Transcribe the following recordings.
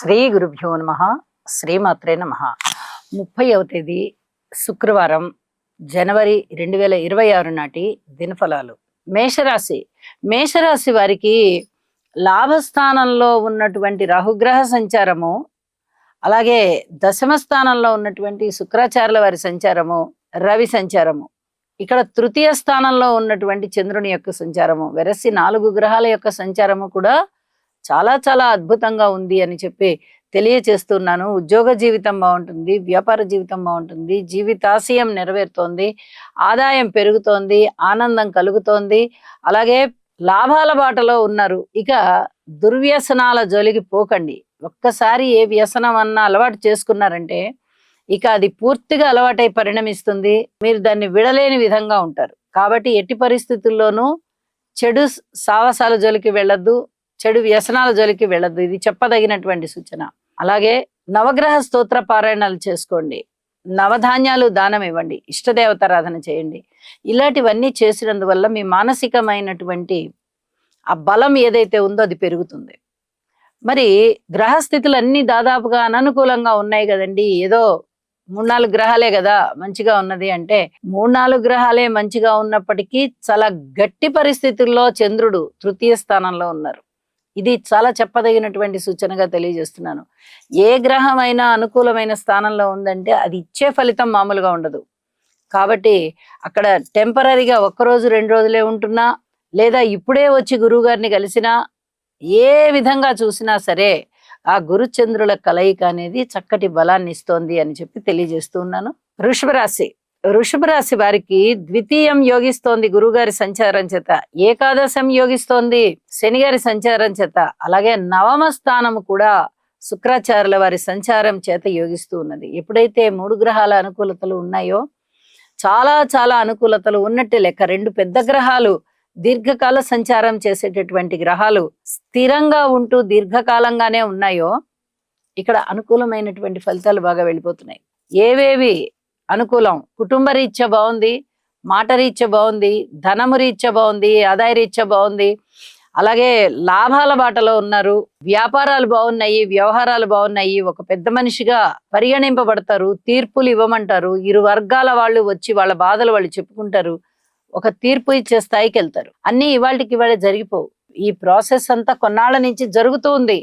శ్రీ గురుభ్యో నమః. శ్రీమాత్రే నమః. 30వ తేదీ శుక్రవారం, జనవరి 2026 నాటి దినఫలాలు. మేషరాశి వారికి లాభస్థానంలో ఉన్నటువంటి రాహుగ్రహ సంచారము, అలాగే దశమ స్థానంలో ఉన్నటువంటి శుక్రాచార్యుల వారి సంచారము, రవి సంచారము, ఇక్కడ తృతీయ స్థానంలో ఉన్నటువంటి చంద్రుని యొక్క సంచారము, వెరసి 4 గ్రహాల యొక్క సంచారము కూడా చాలా చాలా అద్భుతంగా ఉంది అని చెప్పి తెలియచేస్తున్నాను. ఉద్యోగ జీవితం బాగుంటుంది, వ్యాపార జీవితం బాగుంటుంది, జీవితాశయం నెరవేరుతోంది, ఆదాయం పెరుగుతోంది, ఆనందం కలుగుతోంది, అలాగే లాభాల బాటలో ఉన్నారు. ఇక దుర్వ్యసనాల జోలికి పోకండి. ఒక్కసారి ఏ వ్యసనం అన్నా అలవాటు చేసుకున్నారంటే ఇక అది పూర్తిగా అలవాటై పరిణమిస్తుంది. మీరు దాన్ని విడలేని విధంగా ఉంటారు. కాబట్టి ఎట్టి పరిస్థితుల్లోనూ చెడు సావాసాల జోలికి వెళ్ళొద్దు, చెడు వ్యసనాల జోలికి వెళ్ళొద్దు. ఇది చెప్పదగినటువంటి సూచన. అలాగే నవగ్రహ స్తోత్ర పారాయణాలు చేసుకోండి, నవధాన్యాలు దానం ఇవ్వండి, ఇష్టదేవతారాధన చేయండి. ఇలాంటివన్నీ చేసినందువల్ల మీ మానసికమైనటువంటి ఆ బలం ఏదైతే ఉందో అది పెరుగుతుంది. మరి గ్రహస్థితులు అన్ని దాదాపుగా అననుకూలంగా ఉన్నాయి కదండి. ఏదో 3-4 గ్రహాలే కదా మంచిగా ఉన్నది అంటే, 3-4 గ్రహాలే మంచిగా ఉన్నప్పటికీ చాలా గట్టి పరిస్థితుల్లో చంద్రుడు తృతీయ స్థానంలో ఉన్నారు. ఇది చాలా చెప్పదగినటువంటి సూచనగా తెలియజేస్తున్నాను. ఏ గ్రహం అయినా అనుకూలమైన స్థానంలో ఉందంటే అది ఇచ్చే ఫలితం మామూలుగా ఉండదు. కాబట్టి అక్కడ టెంపరీగా 1 రోజు 2 రోజులే ఉంటున్నా, లేదా ఇప్పుడే వచ్చి గురువు గారిని కలిసినా, ఏ విధంగా చూసినా సరే ఆ గురుచంద్రుల కలయిక అనేది చక్కటి బలాన్ని ఇస్తోంది అని చెప్పి తెలియజేస్తూ ఉన్నాను. వృషభ రాశి వారికి ద్వితీయం యోగిస్తోంది గురుగారి సంచారం చేత, ఏకాదశం యోగిస్తోంది శనిగారి సంచారం చేత, అలాగే నవమ స్థానము కూడా శుక్రాచార్యుల వారి సంచారం చేత యోగిస్తూ ఉన్నది. ఎప్పుడైతే 3 గ్రహాల అనుకూలతలు ఉన్నాయో చాలా చాలా అనుకూలతలు ఉన్నట్టే లెక్క. 2 పెద్ద గ్రహాలు దీర్ఘకాల సంచారం చేసేటటువంటి గ్రహాలు స్థిరంగా ఉంటూ దీర్ఘకాలంగానే ఉన్నాయో ఇక్కడ అనుకూలమైనటువంటి ఫలితాలు బాగా వెళ్ళిపోతున్నాయి. ఏవేవి అనుకూలం? కుటుంబ రీత్యా బాగుంది, మాట రీత్యా బాగుంది, ధనము రీత్యా బాగుంది, ఆదాయ రీత్యా బాగుంది, అలాగే లాభాల బాటలో ఉన్నారు, వ్యాపారాలు బాగున్నాయి, వ్యవహారాలు బాగున్నాయి, ఒక పెద్ద మనిషిగా పరిగణింపబడతారు, తీర్పులు ఇవ్వమంటారు, ఇరు వర్గాల వాళ్ళు వచ్చి వాళ్ళ బాధలు వాళ్ళు చెప్పుకుంటారు, ఒక తీర్పు ఇచ్చే స్థాయికి వెళ్తారు. అన్ని ఇవాళకి ఇవాళ జరిగిపోవు. ఈ ప్రాసెస్ అంతా కొన్నాళ్ళ నుంచి జరుగుతూ ఉంది.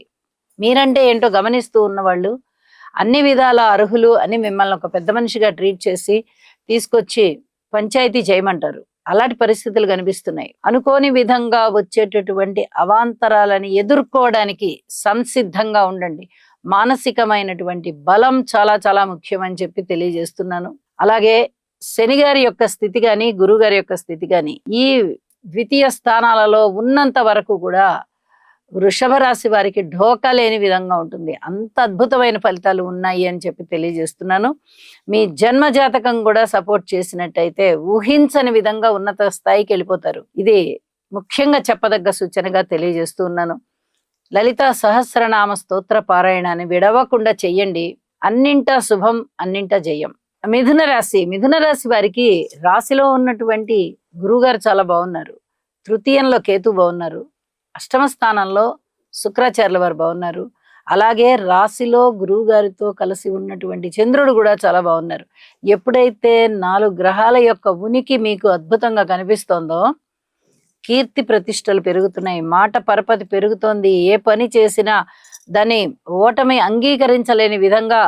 మీరంటే ఏంటో గమనిస్తూ ఉన్నవాళ్ళు అన్ని విధాల అర్హులు అని మిమ్మల్ని ఒక పెద్ద మనిషిగా ట్రీట్ చేసి తీసుకొచ్చి పంచాయతీ చేయమంటారు. అలాంటి పరిస్థితులు కనిపిస్తున్నాయి. అనుకోని విధంగా వచ్చేటటువంటి అవాంతరాలని ఎదుర్కోవడానికి సంసిద్ధంగా ఉండండి. మానసికమైనటువంటి బలం చాలా చాలా ముఖ్యమని చెప్పి తెలియజేస్తున్నాను. అలాగే శని గారి యొక్క స్థితి గాని, గురువు గారి యొక్క స్థితి గాని ఈ ద్వితీయ స్థానాలలో ఉన్నంత వరకు కూడా వృషభ రాశి వారికి ఢోకా లేని విధంగా ఉంటుంది. అంత అద్భుతమైన ఫలితాలు ఉన్నాయి అని చెప్పి తెలియజేస్తున్నాను. మీ జన్మ జాతకం కూడా సపోర్ట్ చేసినట్టయితే ఊహించని విధంగా ఉన్నత స్థాయికి వెళ్ళిపోతారు. ఇది ముఖ్యంగా చెప్పదగ్గ సూచనగా తెలియజేస్తూ ఉన్నాను. లలితా సహస్రనామ స్తోత్ర పారాయణాన్ని విడవకుండా చెయ్యండి. అన్నింటా శుభం, అన్నింటా జయం. మిథున రాశి వారికి రాశిలో ఉన్నటువంటి గురువుగారు చాలా బాగున్నారు, తృతీయంలో కేతు బాగున్నారు, అష్టమ స్థానంలో శుక్రాచార్యుల వారు బాగున్నారు, అలాగే రాశిలో గురువు గారితో కలిసి ఉన్నటువంటి చంద్రుడు కూడా చాలా బాగున్నారు. ఎప్పుడైతే 4 గ్రహాల యొక్క ఉనికి మీకు అద్భుతంగా కనిపిస్తోందో కీర్తి ప్రతిష్టలు పెరుగుతున్నాయి, మాట పరపతి పెరుగుతోంది. ఏ పని చేసినా దాన్ని ఓటమి అంగీకరించలేని విధంగా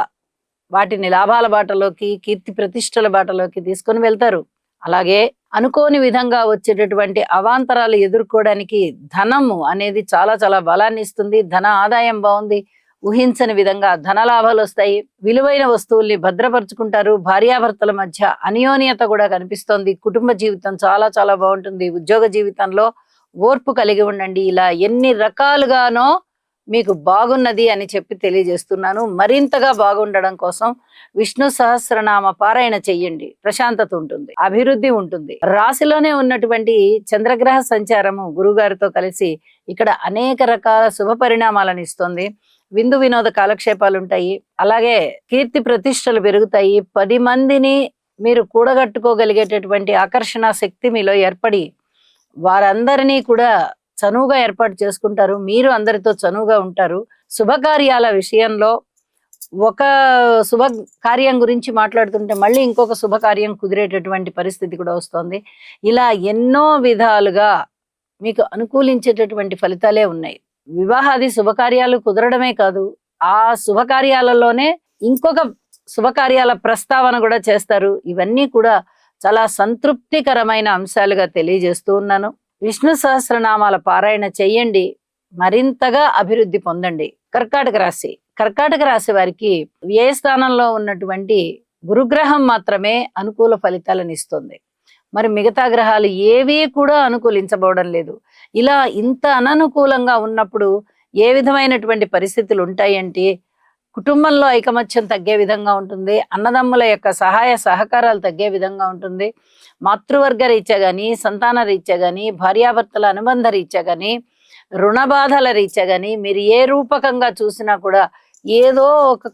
వాటిని లాభాల బాటలోకి, కీర్తి ప్రతిష్టల బాటలోకి తీసుకొని వెళ్తారు. అలాగే అనుకోని విధంగా వచ్చేటటువంటి అవాంతరాలు ఎదుర్కోవడానికి ధనము అనేది చాలా చాలా బలాన్ని ఇస్తుంది. ధన ఆదాయం బాగుంది, ఊహించని విధంగా ధన లాభాలు వస్తాయి, విలువైన వస్తువుల్ని భద్రపరుచుకుంటారు, భార్యాభర్తల మధ్య అన్యోన్యత కూడా కనిపిస్తోంది, కుటుంబ జీవితం చాలా చాలా బాగుంటుంది, ఉద్యోగ జీవితంలో ఓర్పు కలిగి ఉండండి. ఇలా ఎన్ని రకాలుగానో మీకు బాగున్నది అని చెప్పి తెలియజేస్తున్నాను. మరింతగా బాగుండడం కోసం విష్ణు సహస్రనామ పారాయణ చెయ్యండి. ప్రశాంతత ఉంటుంది, అభివృద్ధి ఉంటుంది. రాశిలోనే ఉన్నటువంటి చంద్రగ్రహ సంచారము గురుగారితో కలిసి ఇక్కడ అనేక రకాల శుభ పరిణామాలను ఇస్తుంది. విందు వినోద కాలక్షేపాలు ఉంటాయి, అలాగే కీర్తి ప్రతిష్టలు పెరుగుతాయి. 10 మందిని మీరు కూడగట్టుకోగలిగేటటువంటి ఆకర్షణ శక్తి మీలో ఏర్పడి వారందరినీ కూడా చనువుగా ఏర్పాటు చేసుకుంటారు. మీరు అందరితో చనువుగా ఉంటారు. శుభకార్యాల విషయంలో ఒక శుభ కార్యం గురించి మాట్లాడుతుంటే మళ్ళీ ఇంకొక శుభకార్యం కుదిరేటటువంటి పరిస్థితి కూడా వస్తుంది. ఇలా ఎన్నో విధాలుగా మీకు అనుకూలించేటటువంటి ఫలితాలే ఉన్నాయి. వివాహాది శుభకార్యాలు కుదరడమే కాదు, ఆ శుభకార్యాలలోనే ఇంకొక శుభకార్యాల ప్రస్తావన కూడా చేస్తారు. ఇవన్నీ కూడా చాలా సంతృప్తికరమైన అంశాలుగా తెలియజేస్తూ ఉన్నాను. విష్ణు సహస్రనామాల పారాయణ చెయ్యండి, మరింతగా అభివృద్ధి పొందండి. కర్కాటక రాశి వారికి వ్యయ స్థానంలో ఉన్నటువంటి గురుగ్రహం మాత్రమే అనుకూల ఫలితాలను ఇస్తుంది. మరి మిగతా గ్రహాలు ఏవీ కూడా అనుకూలించబోవడం లేదు. ఇలా ఇంత అననుకూలంగా ఉన్నప్పుడు ఏ విధమైనటువంటి పరిస్థితులు ఉంటాయంటే, కుటుంబంలో ఐకమత్యం తగ్గే విధంగా ఉంటుంది, అన్నదమ్ముల యొక్క సహాయ సహకారాలు తగ్గే విధంగా ఉంటుంది, మాతృవర్గ రీత్యా కానీ, సంతాన రీత్యా కానీ, భార్యాభర్తల అనుబంధ రీత్యా కానీ, రుణ బాధల రీత్యా కానీ, మీరు ఏ రూపకంగా చూసినా కూడా ఏదో ఒక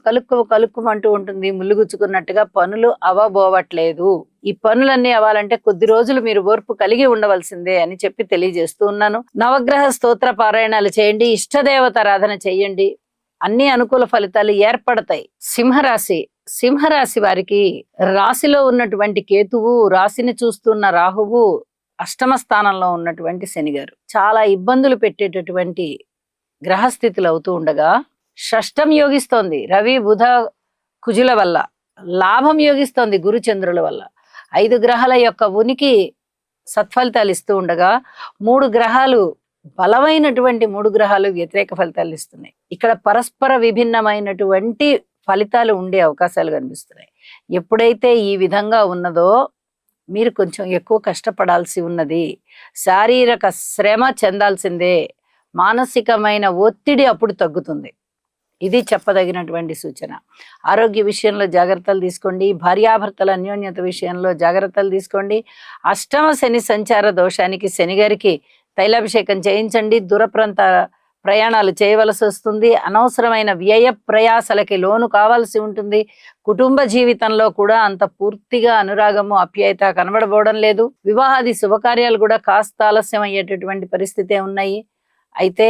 కలుక్కుమంటూ ఉంటుంది. ముల్లుగుచ్చుకున్నట్టుగా పనులు అవ్వబోవట్లేదు. ఈ పనులన్నీ అవ్వాలంటే కొద్ది రోజులు మీరు ఓర్పు కలిగి ఉండవలసిందే అని చెప్పి తెలియజేస్తూ ఉన్నాను. నవగ్రహ స్తోత్ర పారాయణాలు చేయండి, ఇష్టదేవత ఆరాధన చేయండి, అన్ని అనుకూల ఫలితాలు ఏర్పడతాయి. సింహరాశి వారికి రాశిలో ఉన్నటువంటి కేతువు, రాశిని చూస్తున్న రాహువు, అష్టమ స్థానంలో ఉన్నటువంటి శనిగారు చాలా ఇబ్బందులు పెట్టేటటువంటి గ్రహస్థితులు అవుతూ ఉండగా, షష్టం యోగిస్తోంది రవి బుధ కుజుల వల్ల, లాభం యోగిస్తోంది గురు చంద్రుల వల్ల. 5 గ్రహాల యొక్క ఉనికి సత్ఫలితాలు ఇస్తూ ఉండగా, 3 గ్రహాలు బలమైనటువంటి 3 గ్రహాలు వ్యతిరేక ఫలితాలు ఇస్తున్నాయి. ఇక్కడ పరస్పర విభిన్నమైనటువంటి ఫలితాలు ఉండే అవకాశాలు కనిపిస్తున్నాయి. ఎప్పుడైతే ఈ విధంగా ఉన్నదో మీరు కొంచెం ఎక్కువ కష్టపడాల్సి ఉన్నది, శారీరక శ్రమ చెందాల్సిందే, మానసికమైన ఒత్తిడి అప్పుడు తగ్గుతుంది. ఇది చెప్పదగినటువంటి సూచన. ఆరోగ్య విషయంలో జాగ్రత్తలు తీసుకోండి, భార్యాభర్తల అన్యోన్యత విషయంలో జాగ్రత్తలు తీసుకోండి. అష్టమ శని సంచార దోషానికి శనిగారికి తైలాభిషేకం చేయించండి. దూర ప్రాంత ప్రయాణాలు చేయవలసి వస్తుంది, అనవసరమైన వ్యయ ప్రయాసలకి లోను కావాల్సి ఉంటుంది. కుటుంబ జీవితంలో కూడా అంత పూర్తిగా అనురాగము ఆప్యాయత కనబడబోవడం లేదు. వివాహాది శుభకార్యాలు కూడా కాస్త ఆలస్యం అయ్యేటటువంటి పరిస్థితే ఉన్నాయి. అయితే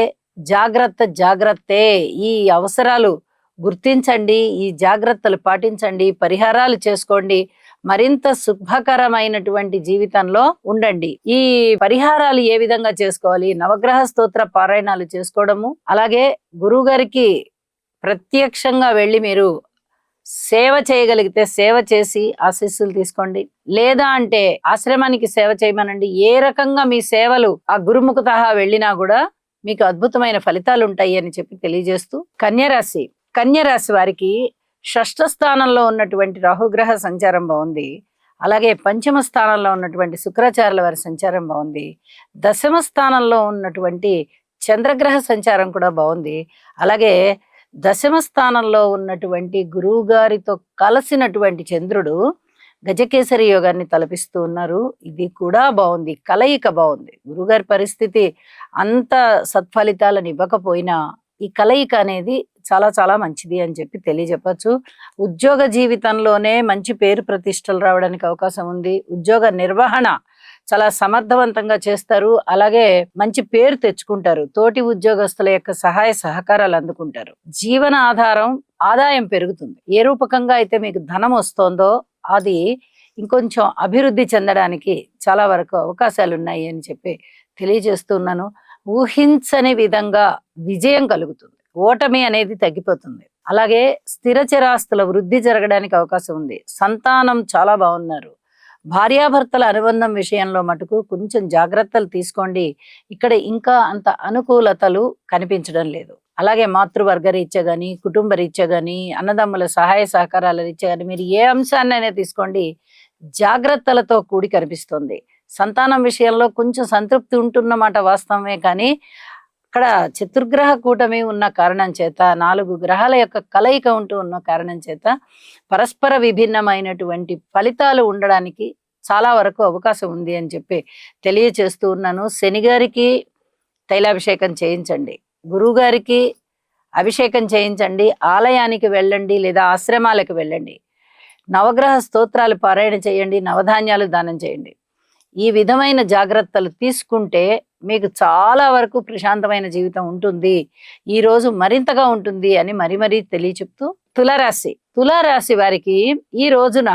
జాగ్రత్తే, ఈ అవసరాలు గుర్తించండి, ఈ జాగ్రత్తలు పాటించండి, పరిహారాలు చేసుకోండి, మరింత శుభకరమైనటువంటి జీవితంలో ఉండండి. ఈ పరిహారాలు ఏ విధంగా చేసుకోవాలి? నవగ్రహ స్తోత్ర పారాయణాలు చేసుకోవడము, అలాగే గురువు గారికి ప్రత్యక్షంగా వెళ్ళి మీరు సేవ చేయగలిగితే సేవ చేసి ఆశీస్సులు తీసుకోండి. లేదా అంటే ఆశ్రమానికి సేవ చేయమనండి. ఏ రకంగా మీ సేవలు ఆ గురుముఖతః వెళ్ళినా కూడా మీకు అద్భుతమైన ఫలితాలు ఉంటాయి అని చెప్పి తెలియజేస్తూ, కన్యరాశి వారికి షష్ఠ స్థానంలో ఉన్నటువంటి రాహుగ్రహ సంచారం బాగుంది. అలాగే పంచమ స్థానంలో ఉన్నటువంటి శుక్రాచార్యుల వారి సంచారం బాగుంది. దశమ స్థానంలో ఉన్నటువంటి చంద్రగ్రహ సంచారం కూడా బాగుంది. అలాగే దశమ స్థానంలో ఉన్నటువంటి గురువు గారితో కలిసినటువంటి చంద్రుడు గజకేసరి యోగాన్ని తలపిస్తూ ఉన్నారు. ఇది కూడా బాగుంది, కలయిక బాగుంది. గురుగారి పరిస్థితి అంత సత్ఫలితాలను ఇవ్వకపోయినా ఈ కలయిక అనేది చాలా చాలా మంచిది అని చెప్పి తెలియజెప్పచ్చు. ఉద్యోగ జీవితంలోనే మంచి పేరు ప్రతిష్టలు రావడానికి అవకాశం ఉంది. ఉద్యోగ నిర్వహణ చాలా సమర్థవంతంగా చేస్తారు, అలాగే మంచి పేరు తెచ్చుకుంటారు. తోటి ఉద్యోగస్తుల యొక్క సహాయ సహకారాలు అందుకుంటారు. జీవన ఆదాయం పెరుగుతుంది. ఏ రూపకంగా అయితే మీకు ధనం వస్తోందో అది ఇంకొంచెం అభివృద్ధి చెందడానికి చాలా వరకు అవకాశాలు ఉన్నాయి అని చెప్పి తెలియజేస్తున్నాను. ఊహించని విధంగా విజయం కలుగుతుంది, ఓటమి అనేది తగ్గిపోతుంది. అలాగే స్థిర చిరాస్తుల వృద్ధి జరగడానికి అవకాశం ఉంది. సంతానం చాలా బాగున్నారు. భార్యాభర్తల అనుబంధం విషయంలో మటుకు కొంచెం జాగ్రత్తలు తీసుకోండి. ఇక్కడ ఇంకా అంత అనుకూలతలు కనిపించడం లేదు. అలాగే మాతృవర్గ రీత్యా కానీ, కుటుంబ రీత్యా కానీ, అన్నదమ్ముల సహాయ సహకారాల రీత్యా కానీ మీరు ఏ అంశాన్నైనా తీసుకోండి, జాగ్రత్తలతో కూడి కనిపిస్తుంది. సంతానం విషయంలో కొంచెం సంతృప్తి ఉంటున్నమాట వాస్తవమే, కానీ అక్కడ చతుర్గ్రహ కూటమి ఉన్న కారణం చేత, 4 గ్రహాల యొక్క కలయిక ఉంటూ ఉన్న కారణం చేత పరస్పర విభిన్నమైనటువంటి ఫలితాలు ఉండడానికి చాలా వరకు అవకాశం ఉంది అని చెప్పి తెలియచేస్తూ ఉన్నాను. శనిగారికి తైలాభిషేకం చేయించండి, గురువు గారికి అభిషేకం చేయించండి, ఆలయానికి వెళ్ళండి లేదా ఆశ్రమాలకు వెళ్ళండి, నవగ్రహ స్తోత్రాలు పారాయణ చేయండి, నవధాన్యాలు దానం చేయండి. ఈ విధమైన జాగ్రత్తలు తీసుకుంటే మీకు చాలా వరకు ప్రశాంతమైన జీవితం ఉంటుంది, ఈ రోజు మరింతగా ఉంటుంది అని మరీ మరీ తెలియచెప్తూ, తులారాశి వారికి ఈ రోజున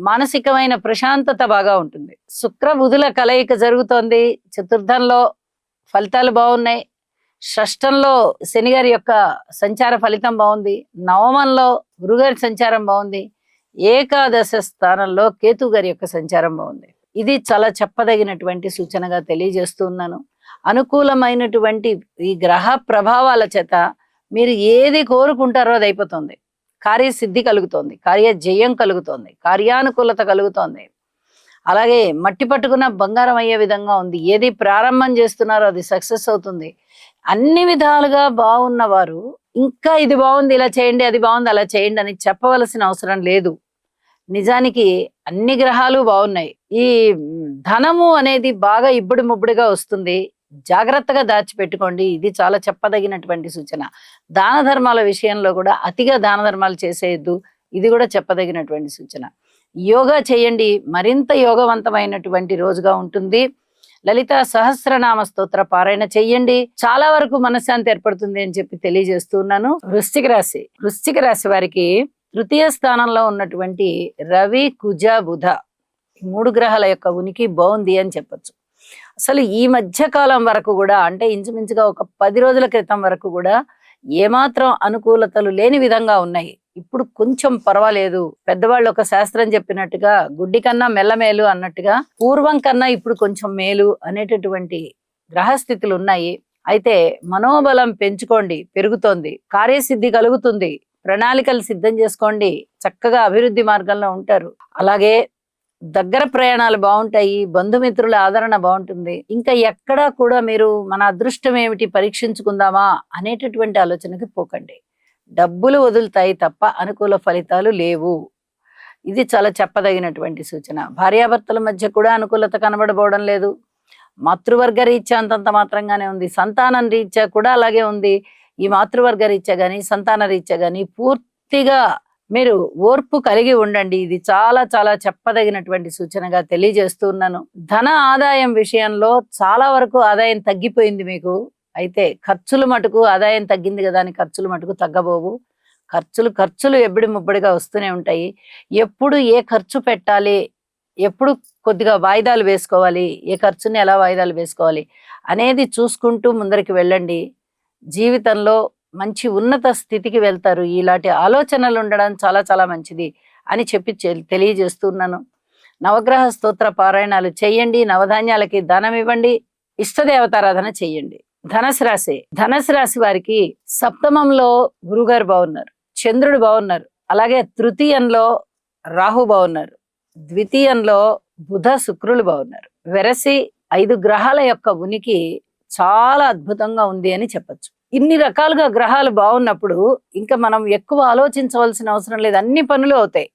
మానసికమైన ప్రశాంతత బాగా ఉంటుంది. శుక్ర బుధుల కలయిక జరుగుతోంది. చతుర్థంలో ఫలితాలు బాగున్నాయి. షష్టంలో శని గారి యొక్క సంచార ఫలితం బాగుంది. నవమంలో గురుగారి సంచారం బాగుంది. ఏకాదశ స్థానంలో కేతు గారి యొక్క సంచారం బాగుంది. ఇది చాలా చెప్పదగినటువంటి సూచనగా తెలియజేస్తూ ఉన్నాను. అనుకూలమైనటువంటి ఈ గ్రహ ప్రభావాల చేత మీరు ఏది కోరుకుంటారో అది అయిపోతుంది. కార్యసిద్ధి కలుగుతోంది, కార్యజయం కలుగుతోంది, కార్యానుకూలత కలుగుతోంది. అలాగే మట్టి పట్టుకున్న బంగారం అయ్యే విధంగా ఉంది. ఏది ప్రారంభం చేస్తున్నారో అది సక్సెస్ అవుతుంది. అన్ని విధాలుగా బాగున్న వారు ఇంకా ఇది బాగుంది ఇలా చేయండి, అది బాగుంది అలా చేయండి అని చెప్పవలసిన అవసరం లేదు. నిజానికి అన్ని గ్రహాలు బాగున్నాయి. ఈ ధనము అనేది బాగా ఇబ్బడి ముబ్బడిగా వస్తుంది. జాగ్రత్తగా దాచిపెట్టుకోండి. ఇది చాలా చెప్పదగినటువంటి సూచన. దాన ధర్మాల విషయంలో కూడా అతిగా దాన ధర్మాలు చేసేయద్దు. ఇది కూడా చెప్పదగినటువంటి సూచన. యోగా చేయండి, మరింత యోగవంతమైనటువంటి రోజుగా ఉంటుంది. లలిత సహస్రనామ స్తోత్ర పారాయణ చెయ్యండి, చాలా వరకు మనశ్శాంతి ఏర్పడుతుంది అని చెప్పి తెలియజేస్తున్నాను. వృశ్చిక రాశి వారికి తృతీయ స్థానంలో ఉన్నటువంటి రవి, కుజ, బుధ ఈ 3 గ్రహాల యొక్క ఉనికి బాగుంది అని చెప్పొచ్చు. అసలు ఈ మధ్య కాలం వరకు కూడా, అంటే ఇంచుమించుగా ఒక 10 రోజుల క్రితం వరకు కూడా ఏమాత్రం అనుకూలతలు లేని విధంగా ఉన్నాయి. ఇప్పుడు కొంచెం పర్వాలేదు. పెద్దవాళ్ళు ఒక శాస్త్రం చెప్పినట్టుగా గుడ్డి కన్నా మెల్లమేలు అన్నట్టుగా పూర్వం కన్నా ఇప్పుడు కొంచెం మేలు అనేటటువంటి గ్రహస్థితులు ఉన్నాయి. అయితే మనోబలం పెంచుకోండి, పెరుగుతోంది. కార్యసిద్ధి కలుగుతుంది. ప్రణాళికలు సిద్ధం చేసుకోండి, చక్కగా అభివృద్ధి మార్గంలో ఉంటారు. అలాగే దగ్గర ప్రయాణాలు బాగుంటాయి. బంధుమిత్రుల ఆదరణ బాగుంటుంది. ఇంకా ఎక్కడా కూడా మీరు మన అదృష్టం ఏమిటి పరీక్షించుకుందామా అనేటటువంటి ఆలోచనకి పోకండి. డబ్బులు వదులుతాయి తప్ప అనుకూల ఫలితాలు లేవు. ఇది చాలా చెప్పదగినటువంటి సూచన. భార్యాభర్తల మధ్య కూడా అనుకూలత కనబడబోవడం లేదు. మాతృవర్గ రీత్యా అంతంత మాత్రంగానే ఉంది. సంతానం రీత్యా కూడా అలాగే ఉంది. ఈ మాతృవర్గ రీత్యా గాని సంతాన రీత్యా గాని పూర్తిగా మీరు ఓర్పు కలిగి ఉండండి. ఇది చాలా చాలా చెప్పదగినటువంటి సూచనగా తెలియజేస్తున్నాను. ధన ఆదాయం విషయంలో చాలా వరకు ఆదాయం తగ్గిపోయింది మీకు. అయితే ఖర్చులు మటుకు ఆదాయం తగ్గింది కదా అని ఖర్చులు మటుకు తగ్గబోవు. ఖర్చులు ఎబ్బడి ముబ్బడిగా వస్తూనే ఉంటాయి. ఎప్పుడు ఏ ఖర్చు పెట్టాలి, ఎప్పుడు కొద్దిగా వాయిదాలు వేసుకోవాలి, ఏ ఖర్చుని ఎలా వాయిదాలు వేసుకోవాలి అనేది చూసుకుంటూ ముందరికి వెళ్ళండి. జీవితంలో మంచి ఉన్నత స్థితికి వెళ్తారు. ఇలాంటి ఆలోచనలు ఉండడం చాలా చాలా మంచిది అని చెప్పి తెలియజేస్తున్నాను. నవగ్రహ స్తోత్ర పారాయణాలు చేయండి, నవధాన్యాలకి దానం ఇవ్వండి, ఇష్టదేవతారాధన చేయండి. ధనుసు రాశి వారికి సప్తమంలో గురుగారు బాగున్నారు, చంద్రుడు బాగున్నారు. అలాగే తృతీయంలో రాహు బాగున్నారు, ద్వితీయంలో బుధ, శుక్రులు బాగున్నారు. వెరసి 5 గ్రహాల యొక్క ఉనికి చాలా అద్భుతంగా ఉంది అని చెప్పచ్చు. ఇన్ని రకాలుగా గ్రహాలు బాగున్నప్పుడు ఇంకా మనం ఎక్కువ ఆలోచించవలసిన అవసరం లేదు. అన్ని పనులు అవుతాయి.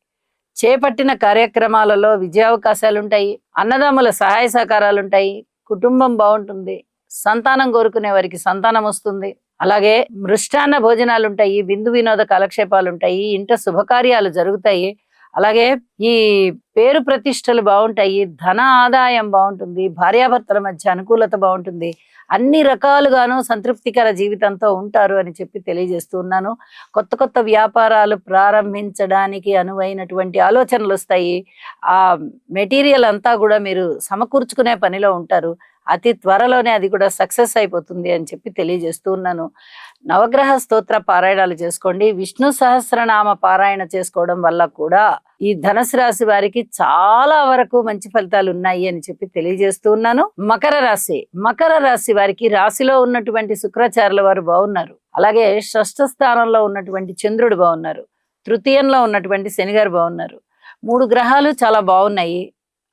చేపట్టిన కార్యక్రమాలలో విజయావకాశాలు ఉంటాయి. అన్నదమ్ముల సహాయ సహకారాలు ఉంటాయి. కుటుంబం బాగుంటుంది. సంతానం కోరుకునే వారికి సంతానం వస్తుంది. అలాగే మృష్టాన్న భోజనాలు ఉంటాయి, విందు వినోద కాలక్షేపాలు ఉంటాయి, ఇంట శుభకార్యాలు జరుగుతాయి. అలాగే ఈ పేరు ప్రతిష్టలు బాగుంటాయి, ధన ఆదాయం బాగుంటుంది, భార్యాభర్తల మధ్య అనుకూలత బాగుంటుంది. అన్ని రకాలుగాను సంతృప్తికర జీవితంతో ఉంటారు అని చెప్పి తెలియజేస్తున్నాను. కొత్త కొత్త వ్యాపారాలు ప్రారంభించడానికి అనువైనటువంటి ఆలోచనలు వస్తాయి. ఆ మెటీరియల్ అంతా కూడా మీరు సమకూర్చుకునే పనిలో ఉంటారు. అతి త్వరలోనే అది కూడా సక్సెస్ అయిపోతుంది అని చెప్పి తెలియజేస్తూ ఉన్నాను. నవగ్రహ స్తోత్ర పారాయణాలు చేసుకోండి. విష్ణు సహస్రనామ పారాయణ చేసుకోవడం వల్ల కూడా ఈ ధనుసు రాశి వారికి చాలా వరకు మంచి ఫలితాలు ఉన్నాయి అని చెప్పి తెలియజేస్తూ ఉన్నాను. మకర రాశి వారికి రాశిలో ఉన్నటువంటి శుక్రాచార్యుల వారు బాగున్నారు. అలాగే షష్ఠ స్థానంలో ఉన్నటువంటి చంద్రుడు బాగున్నారు. తృతీయంలో ఉన్నటువంటి శని గారు బాగున్నారు. 3 గ్రహాలు చాలా బాగున్నాయి.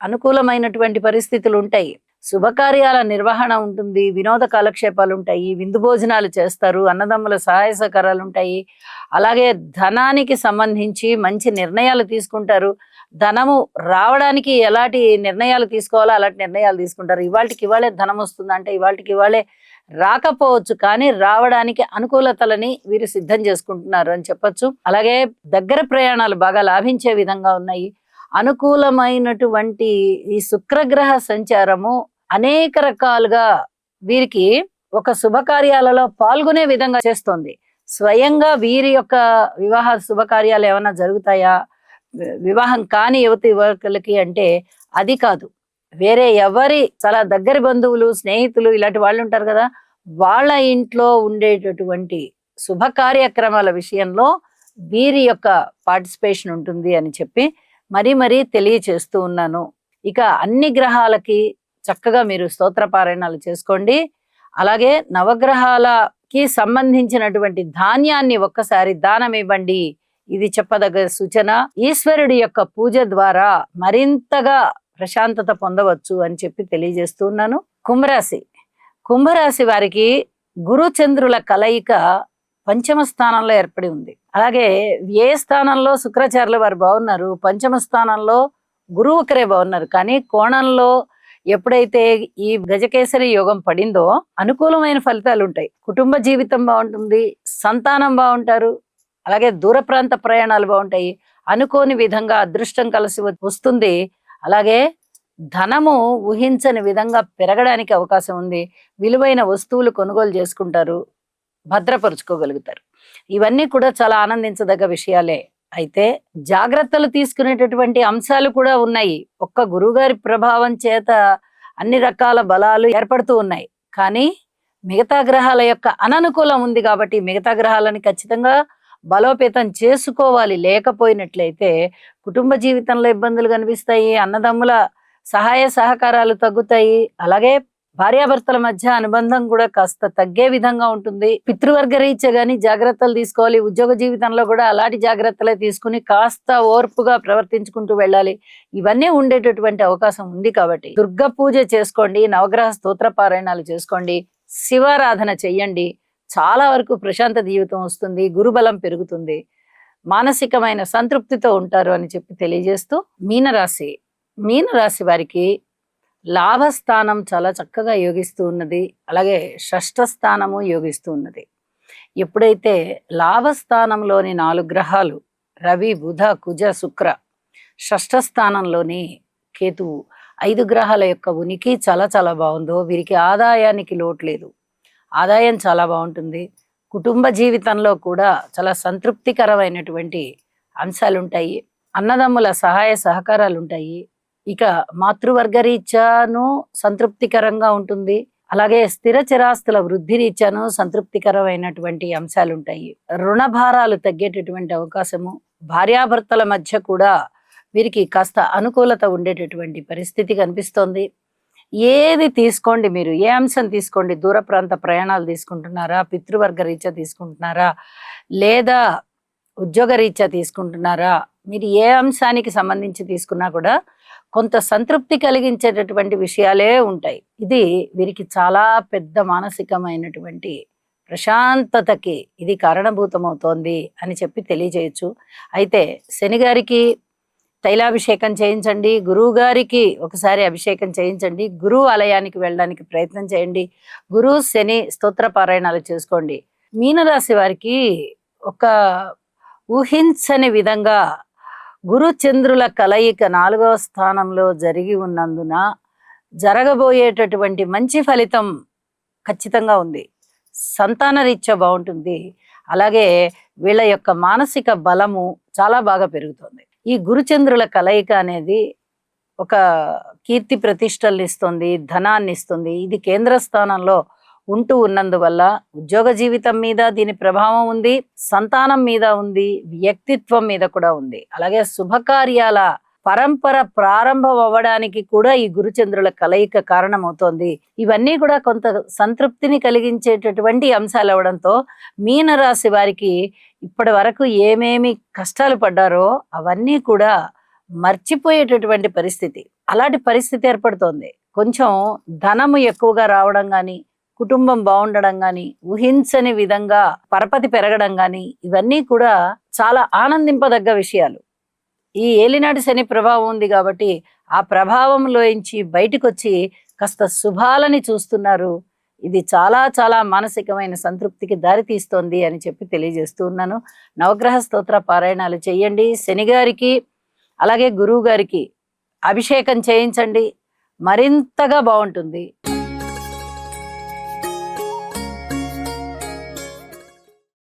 అనుకూలమైనటువంటి పరిస్థితులు ఉంటాయి. శుభకార్యాల నిర్వహణ ఉంటుంది. వినోద కాలక్షేపాలు ఉంటాయి. విందు భోజనాలు చేస్తారు. అన్నదమ్ముల సహాయ సహకారాలు ఉంటాయి. అలాగే ధనానికి సంబంధించి మంచి నిర్ణయాలు తీసుకుంటారు. ధనము రావడానికి ఎలాంటి నిర్ణయాలు తీసుకోవాలో అలాంటి నిర్ణయాలు తీసుకుంటారు. ఇవాళకి ఇవాళే ధనం వస్తుంది అంటే ఇవాళకి ఇవాళే రాకపోవచ్చు, కానీ రావడానికి అనుకూలతలని వీరు సిద్ధం చేసుకుంటున్నారు అని చెప్పొచ్చు. అలాగే దగ్గర ప్రయాణాలు బాగా లాభించే విధంగా ఉన్నాయి. అనుకూలమైనటువంటి ఈ శుక్రగ్రహ సంచారము అనేక రకాలుగా వీరికి ఒక శుభకార్యాలలో పాల్గొనే విధంగా చేస్తోంది. స్వయంగా వీరి యొక్క వివాహ శుభకార్యాలు ఏమైనా జరుగుతాయా వివాహం కాని యువతి యువకులకి అంటే అది కాదు. వేరే ఎవరి చాలా దగ్గరి బంధువులు స్నేహితులు ఇలాంటి వాళ్ళు ఉంటారు కదా, వాళ్ళ ఇంట్లో ఉండేటటువంటి శుభ కార్యక్రమాల విషయంలో వీరి యొక్క పార్టిసిపేషన్ ఉంటుంది అని చెప్పి మరీ తెలియచేస్తూ ఉన్నాను. ఇక అన్ని గ్రహాలకి చక్కగా మీరు స్తోత్ర పారాయణాలు చేసుకోండి. అలాగే నవగ్రహాలకి సంబంధించినటువంటి ధాన్యాన్ని ఒక్కసారి దానం ఇవ్వండి. ఇది చెప్పదగ్గ సూచన. ఈశ్వరుడి యొక్క పూజ ద్వారా మరింతగా ప్రశాంతత పొందవచ్చు అని చెప్పి తెలియజేస్తూ ఉన్నాను. కుంభరాశి వారికి గురు చంద్రుల కలయిక పంచమ స్థానంలో ఏర్పడి ఉంది. అలాగే ఏ స్థానంలో శుక్రాచార్యుల వారు బాగున్నారు, పంచమ స్థానంలో గురువు ఒకరే బాగున్నారు. కానీ కోణంలో ఎప్పుడైతే ఈ గజకేసరి యోగం పడిందో అనుకూలమైన ఫలితాలు ఉంటాయి. కుటుంబ జీవితం బాగుంటుంది, సంతానం బాగుంటారు, అలాగే దూర ప్రాంత ప్రయాణాలు బాగుంటాయి, అనుకోని విధంగా అదృష్టం కలిసి వస్తుంది. అలాగే ధనము ఊహించని విధంగా పెరగడానికి అవకాశం ఉంది. విలువైన వస్తువులు కొనుగోలు చేసుకుంటారు, భద్రపరుచుకోగలుగుతారు. ఇవన్నీ కూడా చాలా ఆనందించదగ్గ విషయాలే. అయితే జాగ్రత్తలు తీసుకునేటటువంటి అంశాలు కూడా ఉన్నాయి. ఒక్క గురువుగారి ప్రభావం చేత అన్ని రకాల బలాలు ఏర్పడుతూ ఉన్నాయి. కానీ మిగతా గ్రహాల యొక్క అననుకూలం ఉంది కాబట్టి మిగతా గ్రహాలని ఖచ్చితంగా బలోపేతం చేసుకోవాలి. లేకపోయినట్లయితే కుటుంబ జీవితంలో ఇబ్బందులు కనిపిస్తాయి, అన్నదమ్ముల సహాయ సహకారాలు తగ్గుతాయి, అలాగే భార్యాభర్తల మధ్య అనుబంధం కూడా కాస్త తగ్గే విధంగా ఉంటుంది. పితృవర్గ రీత్యా గానీ జాగ్రత్తలు తీసుకోవాలి. ఉద్యోగ జీవితంలో కూడా అలాంటి జాగ్రత్తలే తీసుకుని కాస్త ఓర్పుగా ప్రవర్తించుకుంటూ వెళ్ళాలి. ఇవన్నీ ఉండేటటువంటి అవకాశం ఉంది కాబట్టి దుర్గ పూజ చేసుకోండి, నవగ్రహ స్తోత్ర పారాయణాలు చేసుకోండి, శివారాధన చెయ్యండి. చాలా వరకు ప్రశాంత జీవితం వస్తుంది, గురుబలం పెరుగుతుంది, మానసికమైన సంతృప్తితో ఉంటారు అని చెప్పి తెలియజేస్తూ మీనరాశి వారికి లాభస్థానం చాలా చక్కగా యోగిస్తూ ఉన్నది. అలాగే షష్ఠ స్థానము యోగిస్తూ ఉన్నది. ఎప్పుడైతే లాభస్థానంలోని 4 గ్రహాలు రవి, బుధ, కుజ, శుక్ర, షష్ఠ స్థానంలోని కేతువు, 5 గ్రహాల యొక్క ఉనికి చాలా చాలా బాగుందో వీరికి ఆదాయానికి లోటు లేదు. ఆదాయం చాలా బాగుంటుంది. కుటుంబ జీవితంలో కూడా చాలా సంతృప్తికరమైనటువంటి అంశాలు ఉంటాయి. అన్నదమ్ముల సహాయ సహకారాలు ఉంటాయి. ఇక మాతృవర్గ రీత్యాను సంతృప్తికరంగా ఉంటుంది. అలాగే స్థిర చిరాస్తుల వృద్ధి రీత్యాను సంతృప్తికరమైనటువంటి అంశాలు ఉంటాయి. రుణ భారాలు తగ్గేటటువంటి అవకాశము, భార్యాభర్తల మధ్య కూడా వీరికి కాస్త అనుకూలత ఉండేటటువంటి పరిస్థితి కనిపిస్తోంది. ఏది తీసుకోండి, మీరు ఏ అంశం తీసుకోండి, దూర ప్రాంత ప్రయాణాలు తీసుకుంటున్నారా, పితృవర్గ రీత్యా తీసుకుంటున్నారా, లేదా ఉద్యోగ రీత్యా తీసుకుంటున్నారా, మీరు ఏ అంశానికి సంబంధించి తీసుకున్నా కూడా కొంత సంతృప్తి కలిగించేటటువంటి విషయాలే ఉంటాయి. ఇది వీరికి చాలా పెద్ద మానసికమైనటువంటి ప్రశాంతతకి ఇది కారణభూతమవుతోంది అని చెప్పి తెలియజేయచ్చు. అయితే శని గారికి తైలాభిషేకం చేయించండి, గురువు గారికి ఒకసారి అభిషేకం చేయించండి, గురువు ఆలయానికి వెళ్ళడానికి ప్రయత్నం చేయండి, గురు శని స్తోత్ర పారాయణాలు చేసుకోండి. మీనరాశి వారికి ఒక ఊహించని విధంగా గురు చంద్రుల కలయిక 4వ స్థానంలో జరిగి ఉన్నందున జరగబోయేటటువంటి మంచి ఫలితం ఖచ్చితంగా ఉంది. సంతాన రీత్యా బాగుంటుంది. అలాగే వీళ్ళ యొక్క మానసిక బలము చాలా బాగా పెరుగుతుంది. ఈ గురుచంద్రుల కలయిక అనేది ఒక కీర్తి ప్రతిష్టల్ని ఇస్తుంది, ధనాన్ని ఇస్తుంది. ఇది కేంద్ర స్థానంలో ఉంటూ ఉన్నందువల్ల ఉద్యోగ జీవితం మీద దీని ప్రభావం ఉంది, సంతానం మీద ఉంది, వ్యక్తిత్వం మీద కూడా ఉంది. అలాగే శుభకార్యాల పరంపర ప్రారంభం అవ్వడానికి కూడా ఈ గురుచంద్రుల కలయిక కారణమవుతోంది. ఇవన్నీ కూడా కొంత సంతృప్తిని కలిగించేటటువంటి అంశాలు అవడంతో మీనరాశి వారికి ఇప్పటి వరకు ఏమేమి కష్టాలు పడ్డారో అవన్నీ కూడా మర్చిపోయేటటువంటి పరిస్థితి, అలాంటి పరిస్థితి ఏర్పడుతోంది. కొంచెం ధనము ఎక్కువగా రావడం కానీ, కుటుంబం బాగుండడం కానీ, ఊహించని విధంగా పరపతి పెరగడం కానీ, ఇవన్నీ కూడా చాలా ఆనందింపదగ్గ విషయాలు. ఈ ఏలినాటి శని ప్రభావం ఉంది కాబట్టి ఆ ప్రభావంలోంచి బయటకు వచ్చి కాస్త శుభాలని చూస్తున్నారు. ఇది చాలా చాలా మానసికమైన సంతృప్తికి దారితీస్తోంది అని చెప్పి తెలియజేస్తూ ఉన్నాను. నవగ్రహ స్తోత్ర పారాయణాలు చేయండి. శని గారికి అలాగే గురువు గారికి అభిషేకం చేయించండి, మరింతగా బాగుంటుంది.